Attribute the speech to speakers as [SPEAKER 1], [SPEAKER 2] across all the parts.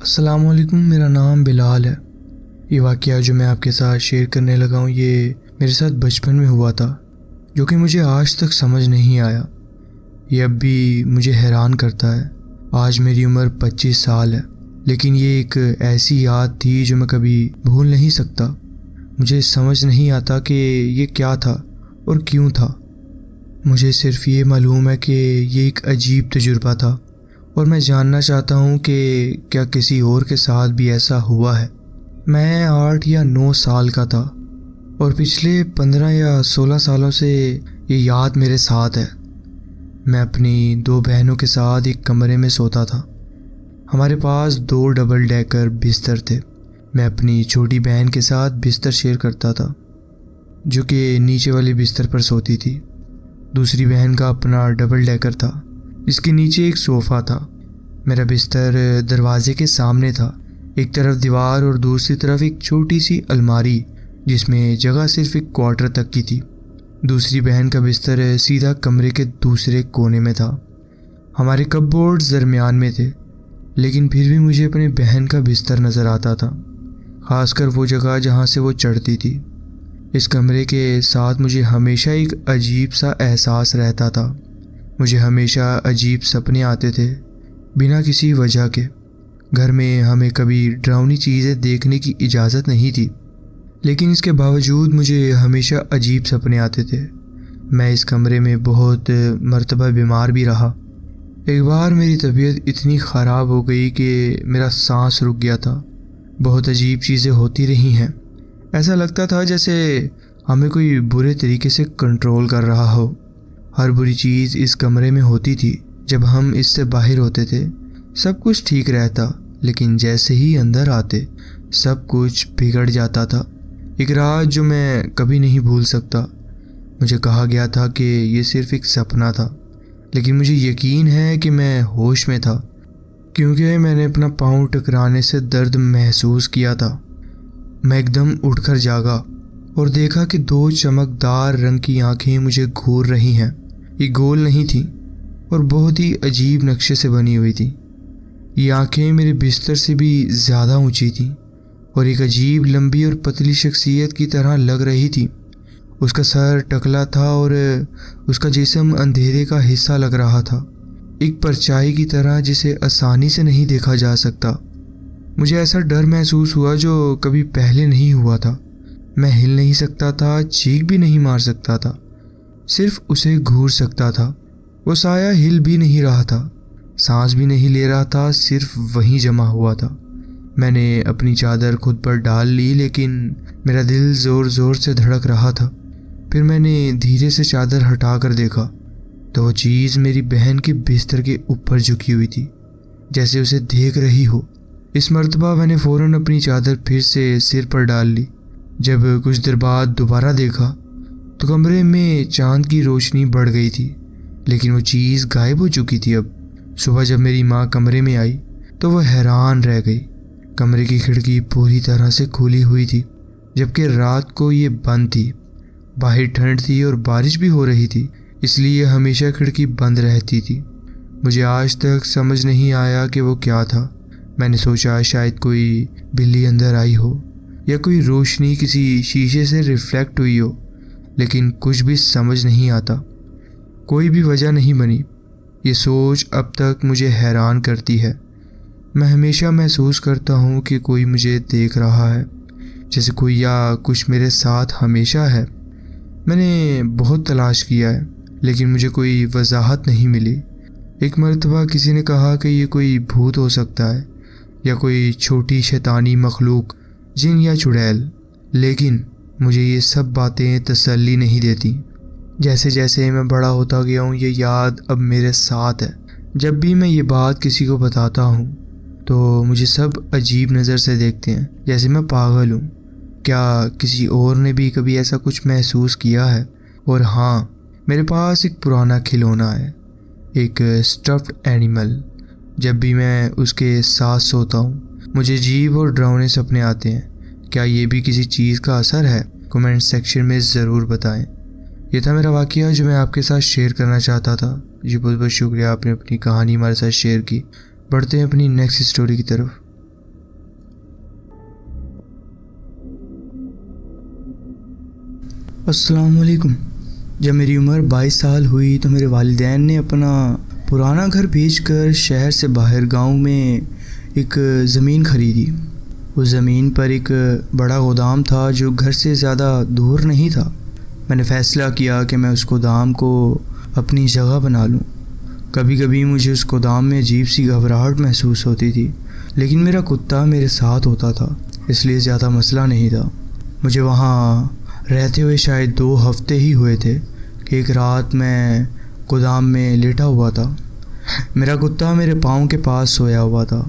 [SPEAKER 1] अस्सलामुअलैकुम, मेरा नाम बिलाल है। ये वाक़या जो मैं आपके साथ शेयर करने लगा हूँ ये मेरे साथ बचपन में हुआ था, जो कि मुझे आज तक समझ नहीं आया। ये अब भी मुझे हैरान करता है। आज मेरी उम्र 25 साल है, लेकिन ये एक ऐसी याद थी जो मैं कभी भूल नहीं सकता। मुझे समझ नहीं आता कि ये क्या था और क्यों था। मुझे सिर्फ ये मालूम है कि ये एक अजीब तजुर्बा था और मैं जानना चाहता हूँ कि क्या किसी और के साथ भी ऐसा हुआ है। मैं 8 या 9 साल का था और पिछले 15 या 16 सालों से ये याद मेरे साथ है। मैं अपनी 2 बहनों के साथ एक कमरे में सोता था। हमारे पास 2 डबल डेकर बिस्तर थे। मैं अपनी छोटी बहन के साथ बिस्तर शेयर करता था, जो कि नीचे वाले बिस्तर पर सोती थी। दूसरी बहन का अपना डबल डेकर था, इसके नीचे एक सोफ़ा था। मेरा बिस्तर दरवाजे के सामने था, एक तरफ दीवार और दूसरी तरफ एक छोटी सी अलमारी जिसमें जगह सिर्फ एक क्वार्टर तक की थी। दूसरी बहन का बिस्तर सीधा कमरे के दूसरे कोने में था। हमारे कपबोर्ड्स दरमियान में थे, लेकिन फिर भी मुझे अपनी बहन का बिस्तर नज़र आता था, खासकर वो जगह जहाँ से वो चढ़ती थी। इस कमरे के साथ मुझे हमेशा एक अजीब सा एहसास रहता था। मुझे हमेशा अजीब सपने आते थे बिना किसी वजह के। घर में हमें कभी डरावनी चीज़ें देखने की इजाज़त नहीं थी, लेकिन इसके बावजूद मुझे हमेशा अजीब सपने आते थे। मैं इस कमरे में बहुत मर्तबा बीमार भी रहा। एक बार मेरी तबीयत इतनी ख़राब हो गई कि मेरा सांस रुक गया था। बहुत अजीब चीज़ें होती रही हैं। ऐसा लगता था जैसे हमें कोई बुरे तरीके से कंट्रोल कर रहा हो। हर बुरी चीज़ इस कमरे में होती थी। जब हम इससे बाहर होते थे सब कुछ ठीक रहता, लेकिन जैसे ही अंदर आते सब कुछ बिगड़ जाता था। एक रात जो मैं कभी नहीं भूल सकता। मुझे कहा गया था कि ये सिर्फ एक सपना था, लेकिन मुझे यकीन है कि मैं होश में था, क्योंकि मैंने अपना पाँव टकराने से दर्द महसूस किया था। मैं एकदम उठकर जागा और देखा कि 2 चमकदार रंग की आंखें मुझे घूर रही हैं। ये गोल नहीं थी और बहुत ही अजीब नक्शे से बनी हुई थी। ये आंखें मेरे बिस्तर से भी ज़्यादा ऊंची थी और एक अजीब लंबी और पतली शख्सियत की तरह लग रही थी। उसका सर टकला था और उसका जिस्म अंधेरे का हिस्सा लग रहा था, एक परछाई की तरह जिसे आसानी से नहीं देखा जा सकता। मुझे ऐसा डर महसूस हुआ जो कभी पहले नहीं हुआ था। मैं हिल नहीं सकता था, चीख भी नहीं मार सकता था, सिर्फ उसे घूर सकता था। वो साया हिल भी नहीं रहा था, सांस भी नहीं ले रहा था, सिर्फ वहीं जमा हुआ था। मैंने अपनी चादर खुद पर डाल ली, लेकिन मेरा दिल ज़ोर ज़ोर से धड़क रहा था। फिर मैंने धीरे से चादर हटा कर देखा तो वो चीज़ मेरी बहन के बिस्तर के ऊपर झुकी हुई थी, जैसे उसे देख रही हो। इस मर्तबा मैंने फ़ौरन अपनी चादर फिर से सिर पर डाल ली। जब कुछ देर बाद दोबारा देखा तो कमरे में चांद की रोशनी बढ़ गई थी, लेकिन वो चीज़ गायब हो चुकी थी। अब सुबह जब मेरी माँ कमरे में आई तो वह हैरान रह गई। कमरे की खिड़की पूरी तरह से खुली हुई थी, जबकि रात को ये बंद थी। बाहर ठंड थी और बारिश भी हो रही थी, इसलिए हमेशा खिड़की बंद रहती थी। मुझे आज तक समझ नहीं आया कि वो क्या था। मैंने सोचा शायद कोई बिल्ली अंदर आई हो या कोई रोशनी किसी शीशे से रिफ्लेक्ट हुई हो, लेकिन कुछ भी समझ नहीं आता। कोई भी वजह नहीं बनी। ये सोच अब तक मुझे हैरान करती है। मैं हमेशा महसूस करता हूँ कि कोई मुझे देख रहा है, जैसे कोई या कुछ मेरे साथ हमेशा है। मैंने बहुत तलाश किया है, लेकिन मुझे कोई वजाहत नहीं मिली। एक मर्तबा किसी ने कहा कि ये कोई भूत हो सकता है या कोई छोटी शैतानी मखलूक, जिन या चुड़ैल, लेकिन मुझे ये सब बातें तसल्ली नहीं देती। जैसे जैसे मैं बड़ा होता गया हूँ ये याद अब मेरे साथ है। जब भी मैं ये बात किसी को बताता हूँ तो मुझे सब अजीब नज़र से देखते हैं, जैसे मैं पागल हूँ। क्या किसी और ने भी कभी ऐसा कुछ महसूस किया है? और हाँ, मेरे पास एक पुराना खिलौना है, एक स्टफ्ड एनिमल। जब भी मैं उसके साथ सोता हूँ मुझे अजीब और डरावने सपने आते हैं। क्या ये भी किसी चीज़ का असर है? कमेंट सेक्शन में ज़रूर बताएं। ये था मेरा वाक़या जो मैं आपके साथ शेयर करना चाहता था। जी बहुत बहुत शुक्रिया, आपने अपनी कहानी हमारे साथ शेयर की। बढ़ते हैं अपनी नेक्स्ट स्टोरी की तरफ। अस्सलाम वालेकुम। जब मेरी उम्र 22 साल हुई तो मेरे वालिदैन ने अपना पुराना घर बेचकर शहर से बाहर गांव में एक ज़मीन ख़रीदी। उस ज़मीन पर एक बड़ा गोदाम था जो घर से ज़्यादा दूर नहीं था। मैंने फ़ैसला किया कि मैं उस गोदाम को अपनी जगह बना लूं। कभी कभी मुझे उस गोदाम में अजीब सी घबराहट महसूस होती थी, लेकिन मेरा कुत्ता मेरे साथ होता था, इसलिए ज़्यादा मसला नहीं था। मुझे वहाँ रहते हुए शायद 2 हफ्ते ही हुए थे कि एक रात मैं गोदाम में लेटा हुआ था। मेरा कुत्ता मेरे पाँव के पास सोया हुआ था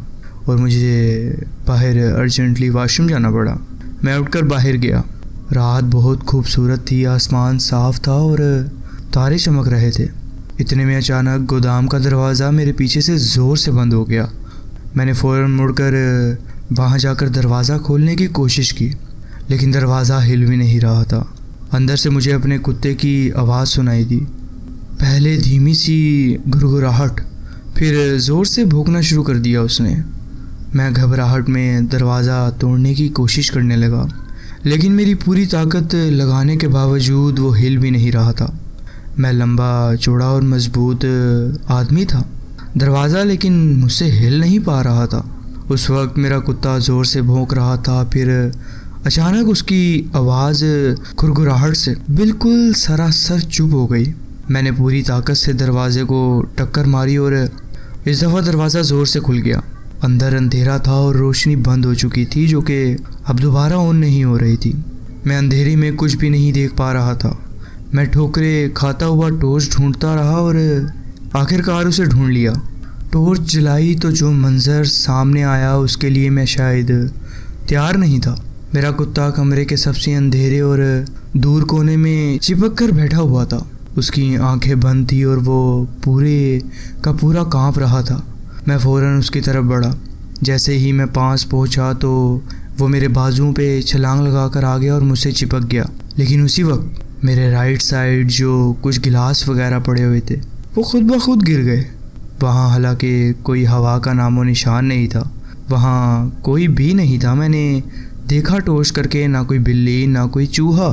[SPEAKER 1] और मुझे बाहर अर्जेंटली वॉशरूम जाना पड़ा। मैं उठकर बाहर गया। रात बहुत खूबसूरत थी, आसमान साफ़ था और तारे चमक रहे थे। इतने में अचानक गोदाम का दरवाज़ा मेरे पीछे से ज़ोर से बंद हो गया। मैंने फ़ौरन मुड़कर वहाँ जाकर दरवाज़ा खोलने की कोशिश की, लेकिन दरवाज़ा हिल भी नहीं रहा था। अंदर से मुझे अपने कुत्ते की आवाज़ सुनाई दी। पहले धीमी सी गुरगुराहट, फिर ज़ोर से भौंकना शुरू कर दिया उसने। मैं घबराहट में दरवाज़ा तोड़ने की कोशिश करने लगा, लेकिन मेरी पूरी ताकत लगाने के बावजूद वो हिल भी नहीं रहा था। मैं लंबा चौड़ा और मजबूत आदमी था, दरवाज़ा लेकिन मुझसे हिल नहीं पा रहा था। उस वक्त मेरा कुत्ता ज़ोर से भौंक रहा था, फिर अचानक उसकी आवाज़ गुरगुराहट से बिल्कुल सरासर चुप हो गई। मैंने पूरी ताकत से दरवाज़े को टक्कर मारी और इस दफ़ा दरवाज़ा ज़ोर से खुल गया। अंदर अंधेरा था और रोशनी बंद हो चुकी थी, जो कि अब दोबारा ऑन नहीं हो रही थी। मैं अंधेरे में कुछ भी नहीं देख पा रहा था। मैं ठोकरे खाता हुआ टॉर्च ढूंढता रहा और आखिरकार उसे ढूंढ लिया। टॉर्च जलाई तो जो मंज़र सामने आया उसके लिए मैं शायद तैयार नहीं था। मेरा कुत्ता कमरे के सबसे अंधेरे और दूर कोने में चिपक कर बैठा हुआ था। उसकी आंखें बंद थी और वो पूरे का पूरा कांप रहा था। मैं फ़ौरन उसकी तरफ बढ़ा। जैसे ही मैं पास पहुंचा तो वो मेरे बाजुओं पे छलांग लगाकर आ गया और मुझसे चिपक गया। लेकिन उसी वक्त मेरे राइट साइड जो कुछ गिलास वगैरह पड़े हुए थे वो खुद ब खुद गिर गए। वहाँ हालांकि कोई हवा का नामो निशान नहीं था, वहाँ कोई भी नहीं था। मैंने देखा टॉर्च करके, ना कोई बिल्ली ना कोई चूहा,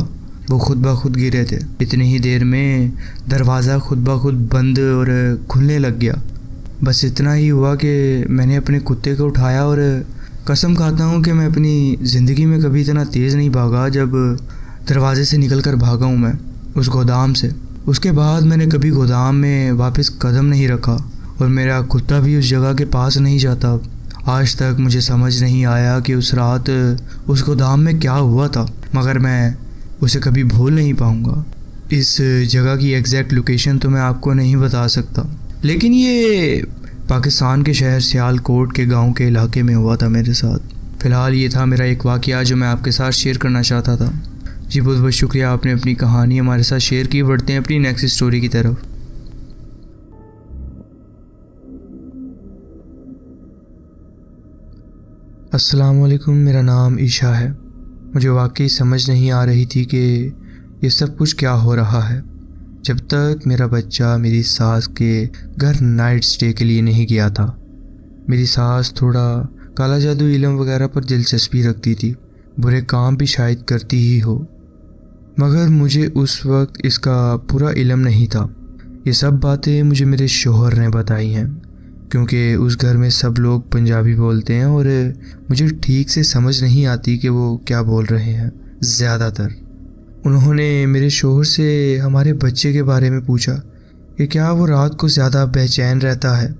[SPEAKER 1] वो खुद ब खुद गिरे थे। इतनी ही देर में दरवाज़ा खुद ब खुद बंद और खुलने लग गया। बस इतना ही हुआ कि मैंने अपने कुत्ते को उठाया और कसम खाता हूँ कि मैं अपनी ज़िंदगी में कभी इतना तेज़ नहीं भागा जब दरवाजे से निकल कर भागा हूँ मैं उस गोदाम से। उसके बाद मैंने कभी गोदाम में वापस कदम नहीं रखा और मेरा कुत्ता भी उस जगह के पास नहीं जाता। आज तक मुझे समझ नहीं आया कि उस रात उस गोदाम में क्या हुआ था, मगर मैं उसे कभी भूल नहीं पाऊँगा। इस जगह की एग्जैक्ट लोकेशन तो मैं आपको नहीं बता सकता, लेकिन ये पाकिस्तान के शहर सियालकोट के गांव के इलाके में हुआ था मेरे साथ। फ़िलहाल ये था मेरा एक वाक़या जो मैं आपके साथ शेयर करना चाहता था। जी बहुत बहुत शुक्रिया, आपने अपनी कहानी हमारे साथ शेयर की। बढ़ते हैं अपनी नेक्स्ट स्टोरी की तरफ। अस्सलाम वालेकुम, मेरा नाम ईशा है। मुझे वाकई समझ नहीं आ रही थी कि ये सब कुछ क्या हो रहा है, जब तक मेरा बच्चा मेरी सास के घर नाइट स्टे के लिए नहीं गया था। मेरी सास थोड़ा काला जादू इल्म वगैरह पर दिलचस्पी रखती थी, बुरे काम भी शायद करती ही हो, मगर मुझे उस वक्त इसका पूरा इल्म नहीं था। ये सब बातें मुझे मेरे शोहर ने बताई हैं, क्योंकि उस घर में सब लोग पंजाबी बोलते हैं और मुझे ठीक से समझ नहीं आती कि वो क्या बोल रहे हैं। ज़्यादातर उन्होंने मेरे शोहर से हमारे बच्चे के बारे में पूछा कि क्या वो रात को ज़्यादा बेचैन रहता है।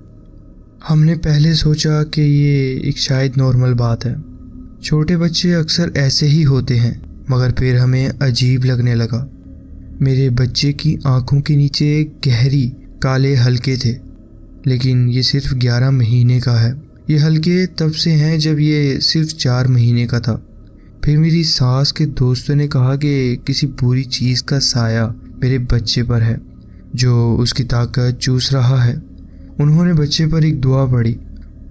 [SPEAKER 1] हमने पहले सोचा कि ये एक शायद नॉर्मल बात है, छोटे बच्चे अक्सर ऐसे ही होते हैं, मगर फिर हमें अजीब लगने लगा। मेरे बच्चे की आंखों के नीचे गहरी काले हलके थे, लेकिन ये सिर्फ 11 महीने का है। ये हलके तब से हैं जब ये सिर्फ 4 महीने का था। फिर मेरी सास के दोस्तों ने कहा कि किसी बुरी चीज़ का साया मेरे बच्चे पर है जो उसकी ताकत चूस रहा है। उन्होंने बच्चे पर एक दुआ पढ़ी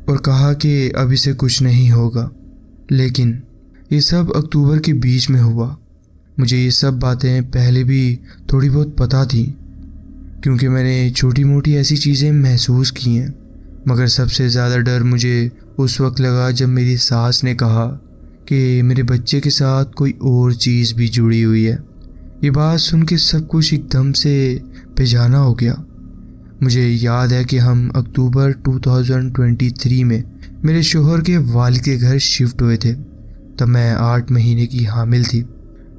[SPEAKER 1] और कहा कि अब इसे कुछ नहीं होगा। लेकिन ये सब अक्टूबर के बीच में हुआ। मुझे ये सब बातें पहले भी थोड़ी बहुत पता थी, क्योंकि मैंने छोटी मोटी ऐसी चीज़ें महसूस की हैं, मगर सबसे ज़्यादा डर मुझे उस वक्त लगा जब मेरी सास ने कहा कि मेरे बच्चे के साथ कोई और चीज़ भी जुड़ी हुई है। ये बात सुन के सब कुछ एकदम से बेजाना हो गया। मुझे याद है कि हम अक्टूबर 2023 में मेरे शोहर के वालिद के घर शिफ्ट हुए थे। तब मैं 8 महीने की हामिल थी।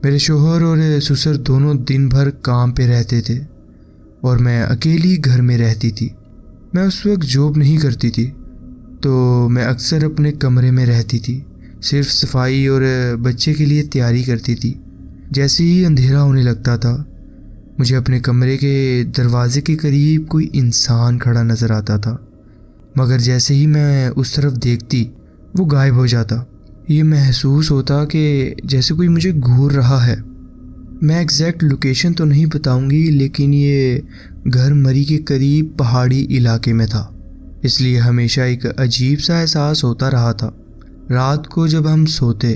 [SPEAKER 1] मेरे शोहर और ससुर दोनों दिन भर काम पे रहते थे और मैं अकेली घर में रहती थी। मैं उस वक्त जॉब नहीं करती थी, तो मैं अक्सर अपने कमरे में रहती थी, सिर्फ सफाई और बच्चे के लिए तैयारी करती थी। जैसे ही अंधेरा होने लगता था, मुझे अपने कमरे के दरवाजे के करीब कोई इंसान खड़ा नज़र आता था, मगर जैसे ही मैं उस तरफ देखती वो गायब हो जाता। ये महसूस होता कि जैसे कोई मुझे घूर रहा है। मैं एग्जैक्ट लोकेशन तो नहीं बताऊंगी, लेकिन ये घर मरी के करीब पहाड़ी इलाके में था, इसलिए हमेशा एक अजीब सा एहसास होता रहा था। रात को जब हम सोते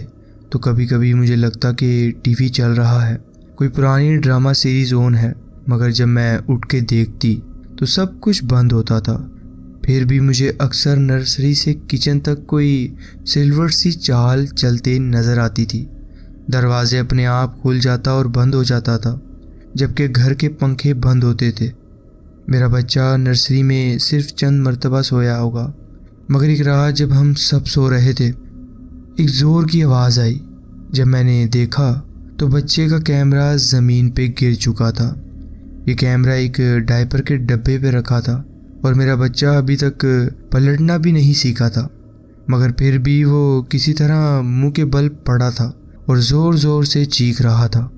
[SPEAKER 1] तो कभी कभी मुझे लगता कि टीवी चल रहा है, कोई पुरानी ड्रामा सीरीज ऑन है, मगर जब मैं उठ के देखती तो सब कुछ बंद होता था। फिर भी मुझे अक्सर नर्सरी से किचन तक कोई सिल्वर सी चाल चलते नज़र आती थी। दरवाजे अपने आप खुल जाता और बंद हो जाता था, जबकि घर के पंखे बंद होते थे। मेरा बच्चा नर्सरी में सिर्फ चंद मर्तबा सोया होगा, मगर एक रात जब हम सब सो रहे थे, एक ज़ोर की आवाज़ आई। जब मैंने देखा तो बच्चे का कैमरा ज़मीन पे गिर चुका था। ये कैमरा एक डायपर के डब्बे पे रखा था और मेरा बच्चा अभी तक पलटना भी नहीं सीखा था, मगर फिर भी वो किसी तरह मुंह के बल पड़ा था और ज़ोर ज़ोर से चीख रहा था।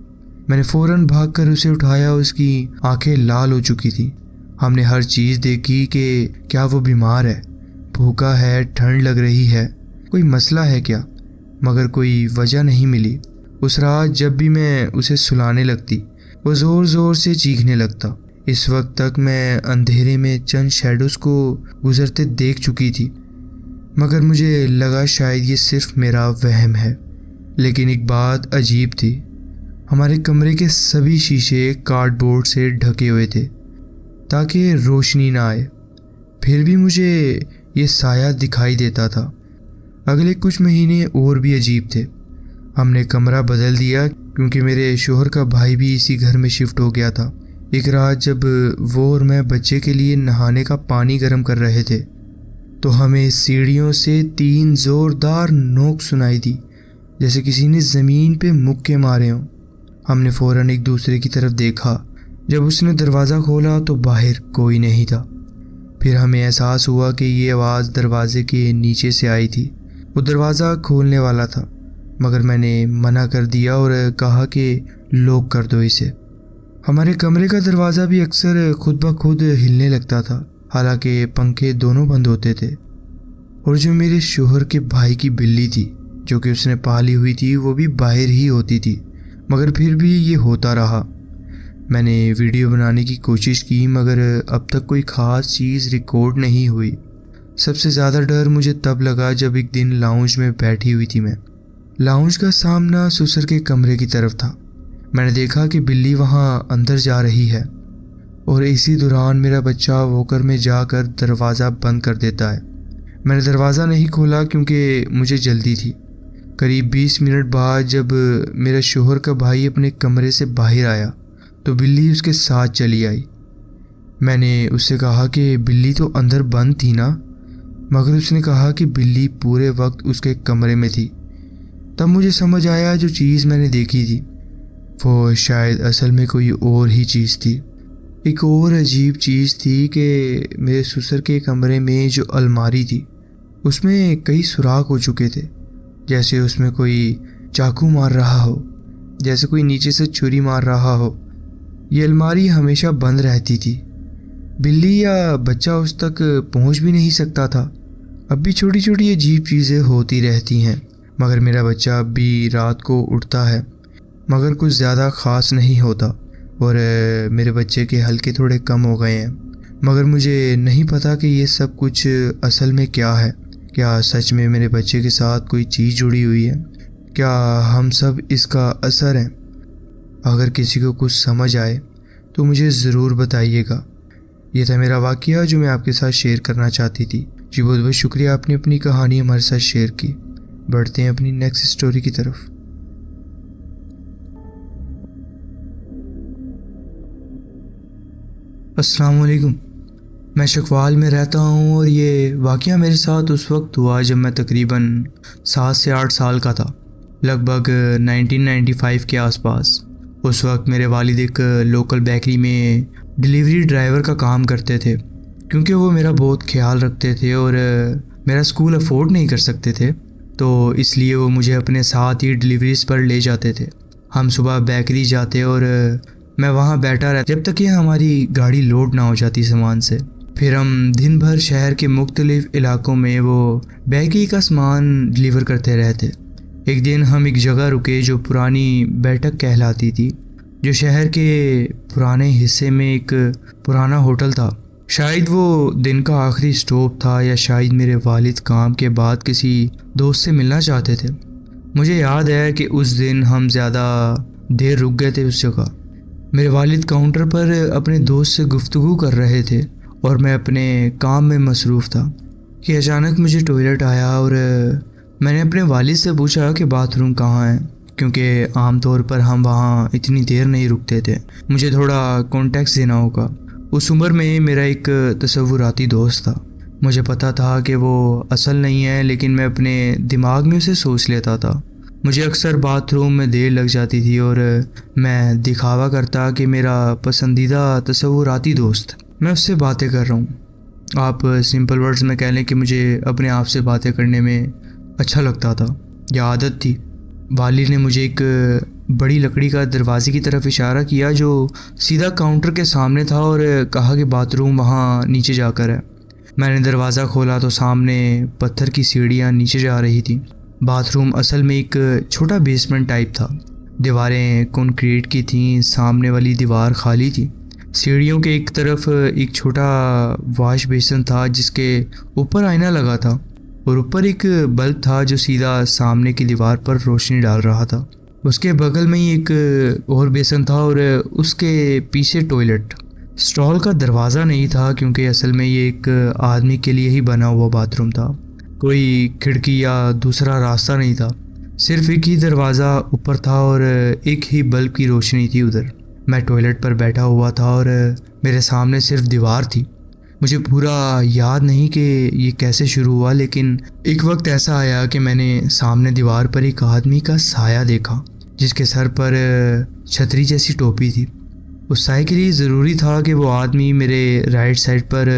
[SPEAKER 1] मैंने फ़ौरन भागकर उसे उठाया। उसकी आंखें लाल हो चुकी थी। हमने हर चीज़ देखी कि क्या वो बीमार है, भूखा है, ठंड लग रही है, कोई मसला है क्या, मगर कोई वजह नहीं मिली। उस रात जब भी मैं उसे सुलाने लगती, वो ज़ोर ज़ोर से चीखने लगता। इस वक्त तक मैं अंधेरे में चंद शैडोज़ को गुजरते देख चुकी थी, मगर मुझे लगा शायद ये सिर्फ मेरा वहम है। लेकिन एक बात अजीब थी, हमारे कमरे के सभी शीशे कार्डबोर्ड से ढके हुए थे ताकि रोशनी ना आए। फिर भी मुझे ये साया दिखाई देता था। अगले कुछ महीने और भी अजीब थे। हमने कमरा बदल दिया क्योंकि मेरे शोहर का भाई भी इसी घर में शिफ्ट हो गया था। एक रात जब वो और मैं बच्चे के लिए नहाने का पानी गर्म कर रहे थे, तो हमें सीढ़ियों से 3 ज़ोरदार नोक सुनाई दी, जैसे किसी ने ज़मीन पे मुक्के मारे हों। हमने फ़ौरन एक दूसरे की तरफ देखा। जब उसने दरवाज़ा खोला तो बाहर कोई नहीं था। फिर हमें एहसास हुआ कि ये आवाज़ दरवाजे के नीचे से आई थी। वो दरवाज़ा खोलने वाला था, मगर मैंने मना कर दिया और कहा कि लॉक कर दो इसे। हमारे कमरे का दरवाज़ा भी अक्सर खुद ब खुद हिलने लगता था, हालांकि पंखे दोनों बंद होते थे। और जो मेरे शोहर के भाई की बिल्ली थी, जो कि उसने पाली हुई थी, वो भी बाहर ही होती थी, मगर फिर भी ये होता रहा। मैंने वीडियो बनाने की कोशिश की, मगर अब तक कोई ख़ास चीज़ रिकॉर्ड नहीं हुई। सबसे ज़्यादा डर मुझे तब लगा जब एक दिन लाउंज में बैठी हुई थी मैं। लाउंज का सामना ससुर के कमरे की तरफ था। मैंने देखा कि बिल्ली वहाँ अंदर जा रही है और इसी दौरान मेरा बच्चा वॉकर में जाकर दरवाज़ा बंद कर देता है। मैंने दरवाज़ा नहीं खोला क्योंकि मुझे जल्दी थी। करीब 20 मिनट बाद जब मेरा शोहर का भाई अपने कमरे से बाहर आया तो बिल्ली उसके साथ चली आई। मैंने उससे कहा कि बिल्ली तो अंदर बंद थी ना, मगर उसने कहा कि बिल्ली पूरे वक्त उसके कमरे में थी। तब मुझे समझ आया जो चीज़ मैंने देखी थी वो शायद असल में कोई और ही चीज़ थी। एक और अजीब चीज़ थी कि मेरे ससुर के कमरे में जो अलमारी थी उसमें कई सुराख हो चुके थे, जैसे उसमें कोई चाकू मार रहा हो, जैसे कोई नीचे से छुरी मार रहा हो। ये अलमारी हमेशा बंद रहती थी। बिल्ली या बच्चा उस तक पहुंच भी नहीं सकता था। अब भी छोटी छोटी अजीब चीज़ें होती रहती हैं, मगर मेरा बच्चा अब भी रात को उठता है, मगर कुछ ज़्यादा ख़ास नहीं होता। और मेरे बच्चे के हल्के थोड़े कम हो गए हैं, मगर मुझे नहीं पता कि ये सब कुछ असल में क्या है। क्या सच में मेरे बच्चे के साथ कोई चीज़ जुड़ी हुई है? क्या हम सब इसका असर हैं? अगर किसी को कुछ समझ आए तो मुझे ज़रूर बताइएगा। ये था मेरा वाक़या जो मैं आपके साथ शेयर करना चाहती थी। जी बहुत बहुत शुक्रिया, आपने अपनी कहानी हमारे साथ शेयर की। बढ़ते हैं अपनी नेक्स्ट स्टोरी की तरफ। अस्सलाम वालेकुम। मैं शकवाल में रहता हूँ और ये वाक़या मेरे साथ उस वक्त हुआ जब मैं तकरीबन 7 से 8 साल का था, लगभग 1995 के आसपास। उस वक्त मेरे वालिद एक लोकल बेकरी में डिलीवरी ड्राइवर का काम करते थे। क्योंकि वो मेरा बहुत ख्याल रखते थे और मेरा स्कूल अफोर्ड नहीं कर सकते थे, तो इसलिए वो मुझे अपने साथ ही डिलीवरीज पर ले जाते थे। हम सुबह बेकरी जाते और मैं वहाँ बैठा रहता जब तक कि हमारी गाड़ी लोड ना हो जाती सामान से। फिर हम दिन भर शहर के मुख्तलिफ इलाकों में वो बेकरी का सामान डिलीवर करते रहते। एक दिन हम एक जगह रुके जो पुरानी बैठक कहलाती थी, जो शहर के पुराने हिस्से में एक पुराना होटल था। शायद वो दिन का आखिरी स्टॉप था या शायद मेरे वालिद काम के बाद किसी दोस्त से मिलना चाहते थे। मुझे याद है कि उस दिन हम ज़्यादा देर रुक गए थे उस जगह। मेरे वालिद काउंटर पर अपने दोस्त से गुफ्तगू कर रहे थे और मैं अपने काम में मसरूफ़ था कि अचानक मुझे टॉयलेट आया और मैंने अपने वालिद से पूछा कि बाथरूम कहाँ है, क्योंकि आमतौर पर हम वहाँ इतनी देर नहीं रुकते थे। मुझे थोड़ा कॉन्टेक्स्ट देना होगा। उस उम्र में मेरा एक तसव्वुराती दोस्त था। मुझे पता था कि वो असल नहीं है, लेकिन मैं अपने दिमाग में उसे सोच लेता था। मुझे अक्सर बाथरूम में देर लग जाती थी और मैं दिखावा करता कि मेरा पसंदीदा तसव्वुराती दोस्त। मैं उससे बातें कर रहा हूँ। आप सिंपल वर्ड्स में कह लें कि मुझे अपने आप से बातें करने में अच्छा लगता था, यह आदत थी। वालिद ने मुझे एक बड़ी लकड़ी का दरवाजे की तरफ इशारा किया जो सीधा काउंटर के सामने था और कहा कि बाथरूम वहाँ नीचे जाकर है। मैंने दरवाज़ा खोला तो सामने पत्थर की सीढ़ियाँ नीचे जा रही थी। बाथरूम असल में एक छोटा बेसमेंट टाइप था। दीवारें कंक्रीट की थीं, सामने वाली दीवार खाली थी। सीढ़ियों के एक तरफ एक छोटा वॉश बेसिन था जिसके ऊपर आईना लगा था और ऊपर एक बल्ब था जो सीधा सामने की दीवार पर रोशनी डाल रहा था। उसके बगल में ही एक और बेसिन था और उसके पीछे टॉयलेट। स्टॉल का दरवाज़ा नहीं था क्योंकि असल में ये एक आदमी के लिए ही बना हुआ बाथरूम था। कोई खिड़की या दूसरा रास्ता नहीं था, सिर्फ एक ही दरवाज़ा ऊपर था और एक ही बल्ब की रोशनी थी उधर। मैं टॉयलेट पर बैठा हुआ था और मेरे सामने सिर्फ दीवार थी। मुझे पूरा याद नहीं कि ये कैसे शुरू हुआ, लेकिन एक वक्त ऐसा आया कि मैंने सामने दीवार पर एक आदमी का साया देखा जिसके सर पर छतरी जैसी टोपी थी। उस साए के लिए ज़रूरी था कि वो आदमी मेरे राइट साइड पर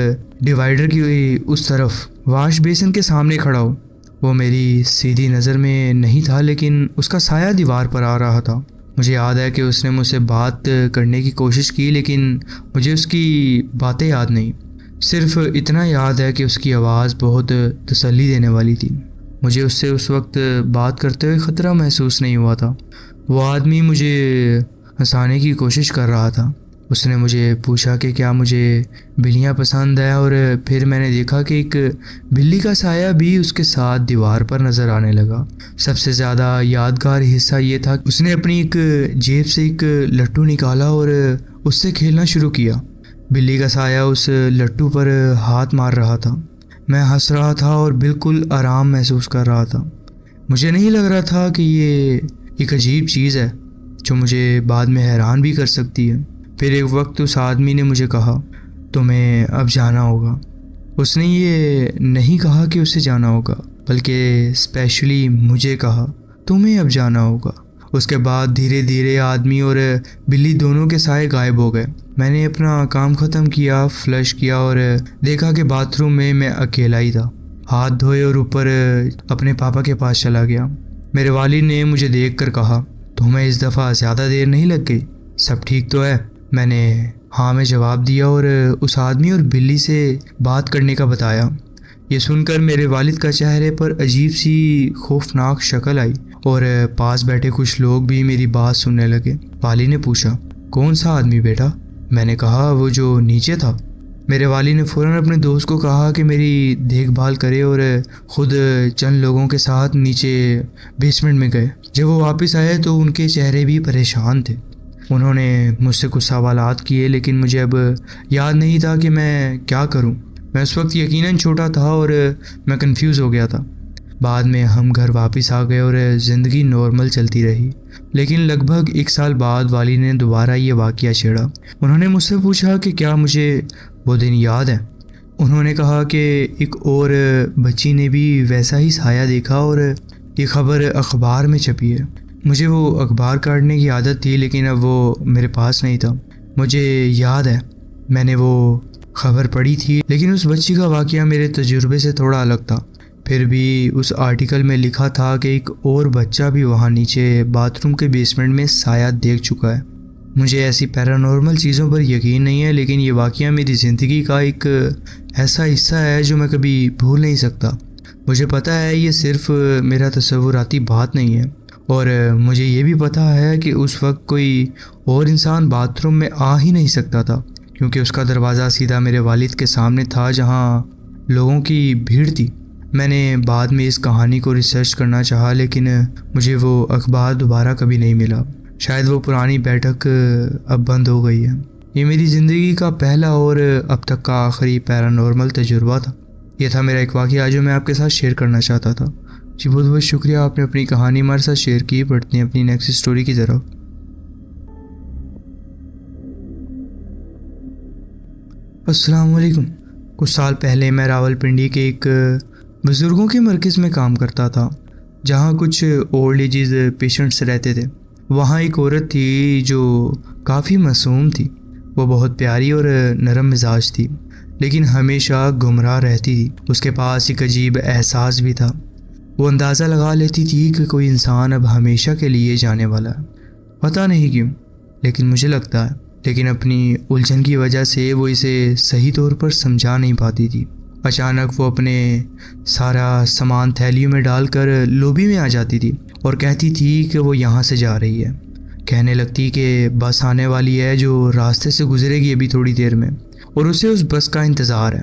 [SPEAKER 1] डिवाइडर की उस तरफ वॉश बेसिन के सामने खड़ा हो। वो मेरी सीधी नज़र में नहीं था, लेकिन उसका साया दीवार पर आ रहा था। मुझे याद है कि उसने मुझसे बात करने की कोशिश की, लेकिन मुझे उसकी बातें याद नहीं। सिर्फ इतना याद है कि उसकी आवाज़ बहुत तसल्ली देने वाली थी। मुझे उससे उस वक्त बात करते हुए ख़तरा महसूस नहीं हुआ था। वो आदमी मुझे हंसाने की कोशिश कर रहा था। उसने मुझे पूछा कि क्या मुझे बिल्लियाँ पसंद है और फिर मैंने देखा कि एक बिल्ली का साया भी उसके साथ दीवार पर नज़र आने लगा। सबसे ज़्यादा यादगार हिस्सा ये था, उसने अपनी एक जेब से एक लट्टू निकाला और उससे खेलना शुरू किया। बिल्ली का साया उस लट्टू पर हाथ मार रहा था। मैं हंस रहा था और बिल्कुल आराम महसूस कर रहा था। मुझे नहीं लग रहा था कि ये एक अजीब चीज़ है जो मुझे बाद में हैरान भी कर सकती है। फिर एक वक्त उस आदमी ने मुझे कहा, तुम्हें अब जाना होगा। उसने ये नहीं कहा कि उसे जाना होगा, बल्कि स्पेशली मुझे कहा, तुम्हें अब जाना होगा। उसके बाद धीरे धीरे आदमी और बिल्ली दोनों के साए गायब हो गए। मैंने अपना काम ख़त्म किया, फ्लश किया और देखा कि बाथरूम में मैं अकेला ही था। हाथ धोए और ऊपर अपने पापा के पास चला गया। मेरे वालिद ने मुझे देखकर कहा, तुम्हें इस दफ़ा ज़्यादा देर नहीं लग गई? सब ठीक तो है? मैंने हाँ में जवाब दिया और उस आदमी और बिल्ली से बात करने का बताया। ये सुनकर मेरे वालिद का चेहरे पर अजीब सी खौफनाक शक्ल आई और पास बैठे कुछ लोग भी मेरी बात सुनने लगे। वालिद ने पूछा, कौन सा आदमी बेटा? मैंने कहा, वो जो नीचे था। मेरे वालिद ने फ़ौरन अपने दोस्त को कहा कि मेरी देखभाल करे और ख़ुद चंद लोगों के साथ नीचे बेसमेंट में गए। जब वो वापस आए तो उनके चेहरे भी परेशान थे। उन्होंने मुझसे कुछ सवालात किए, लेकिन मुझे अब याद नहीं था कि मैं क्या करूं। मैं उस वक्त यकीनन छोटा था और मैं कंफ्यूज हो गया था। बाद में हम घर वापस आ गए और ज़िंदगी नॉर्मल चलती रही। लेकिन लगभग 1 साल बाद वाली ने दोबारा ये वाक़या छेड़ा। उन्होंने मुझसे पूछा कि क्या मुझे वो दिन याद है। उन्होंने कहा कि एक और बच्ची ने भी वैसा ही साया देखा और ये ख़बर अखबार में छपी है। मुझे वो अखबार काटने की आदत थी, लेकिन अब वो मेरे पास नहीं था। मुझे याद है मैंने वो ख़बर पढ़ी थी, लेकिन उस बच्ची का वाक़या मेरे तजुर्बे से थोड़ा अलग था। फिर भी उस आर्टिकल में लिखा था कि एक और बच्चा भी वहाँ नीचे बाथरूम के बेसमेंट में साया देख चुका है। मुझे ऐसी पैरानॉर्मल चीज़ों पर यकीन नहीं है, लेकिन ये वाक़या मेरी ज़िंदगी का एक ऐसा हिस्सा है जो मैं कभी भूल नहीं सकता। मुझे पता है ये सिर्फ़ मेरा तसव्वुराती बात नहीं है, और मुझे ये भी पता है कि उस वक्त कोई और इंसान बाथरूम में आ ही नहीं सकता था, क्योंकि उसका दरवाज़ा सीधा मेरे वालिद के सामने था जहाँ लोगों की भीड़ थी। मैंने बाद में इस कहानी को रिसर्च करना चाहा, लेकिन मुझे वो अखबार दोबारा कभी नहीं मिला। शायद वो पुरानी बैठक अब बंद हो गई है। ये मेरी ज़िंदगी का पहला और अब तक का आखिरी पैरानॉर्मल तजुर्बा था। ये था मेरा एक वाक़या जो मैं आपके साथ शेयर करना चाहता था। जी बहुत बहुत शुक्रिया, आपने अपनी कहानी हमारे साथ शेयर की। बढ़ते हैं अपनी नेक्स्ट स्टोरी की तरफ। अस्सलाम वालेकुम। कुछ साल पहले मैं रावलपिंडी के एक बुज़ुर्गों के मरकज़ में काम करता था, जहाँ कुछ ओल्ड एजेस पेशेंट्स रहते थे। वहाँ एक औरत थी जो काफ़ी मासूम थी। वो बहुत प्यारी और नरम मिजाज थी, लेकिन हमेशा गुमराह रहती थी। उसके पास एक अजीब एहसास भी था। वो अंदाज़ा लगा लेती थी कि कोई इंसान अब हमेशा के लिए जाने वाला है। पता नहीं क्यों, लेकिन मुझे लगता है, लेकिन अपनी उलझन की वजह से वो इसे सही तौर पर समझा नहीं पाती थी। अचानक वो अपने सारा सामान थैलियों में डालकर लॉबी में आ जाती थी और कहती थी कि वो यहाँ से जा रही है। कहने लगती कि बस आने वाली है जो रास्ते से गुजरेगी अभी थोड़ी देर में, और उसे उस बस का इंतज़ार है।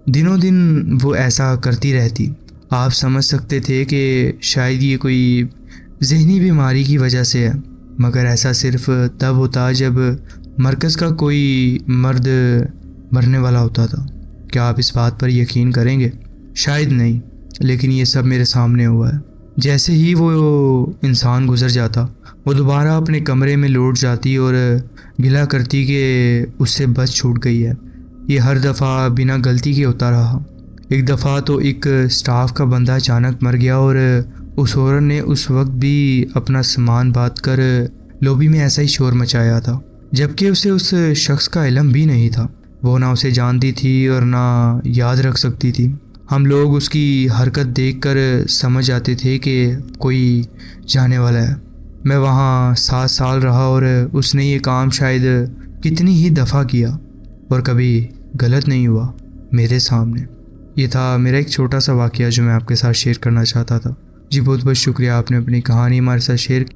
[SPEAKER 1] दिनों दिन वो ऐसा करती रहती। आप समझ सकते थे कि शायद ये कोई जहनी बीमारी की वजह से है, मगर ऐसा सिर्फ तब होता जब मरकज़ का कोई मर्द मरने वाला होता था। क्या आप इस बात पर यकीन करेंगे? शायद नहीं, लेकिन ये सब मेरे सामने हुआ है। जैसे ही वो इंसान गुजर जाता, वो दोबारा अपने कमरे में लौट जाती और गिला करती कि उससे बस छूट गई है। ये हर दफ़ा बिना गलती के होता रहा। एक दफ़ा तो एक स्टाफ का बंदा अचानक मर गया और उस औरत ने उस वक्त भी अपना सामान बांध कर लॉबी में ऐसा ही शोर मचाया था, जबकि उसे उस शख्स का इल्म भी नहीं था। वो ना उसे जानती थी और ना याद रख सकती थी। हम लोग उसकी हरकत देखकर समझ जाते थे कि कोई जाने वाला है। मैं वहाँ 7 साल रहा और उसने ये काम शायद कितनी ही दफ़ा किया और कभी गलत नहीं हुआ मेरे सामने। ये था मेरा एक छोटा सा वाक़या जो मैं आपके साथ शेयर करना चाहता था। जी बहुत बहुत शुक्रिया, आपने अपनी कहानी हमारे साथ शेयर की।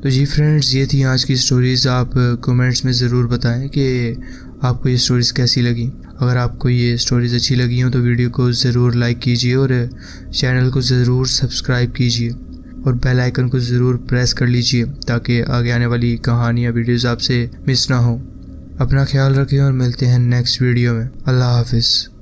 [SPEAKER 1] तो जी फ्रेंड्स, ये थी आज की स्टोरीज़। आप कमेंट्स में ज़रूर बताएं कि आपको ये स्टोरीज़ कैसी लगी। अगर आपको ये स्टोरीज़ अच्छी लगी हो तो वीडियो को ज़रूर लाइक कीजिए और चैनल को ज़रूर सब्सक्राइब कीजिए और बेल आइकन को ज़रूर प्रेस कर लीजिए ताकि आगे आने वाली कहानियाँ वीडियोज़ आपसे मिस ना हो। अपना ख्याल रखें और मिलते हैं नेक्स्ट वीडियो में। अल्लाह हाफिज़।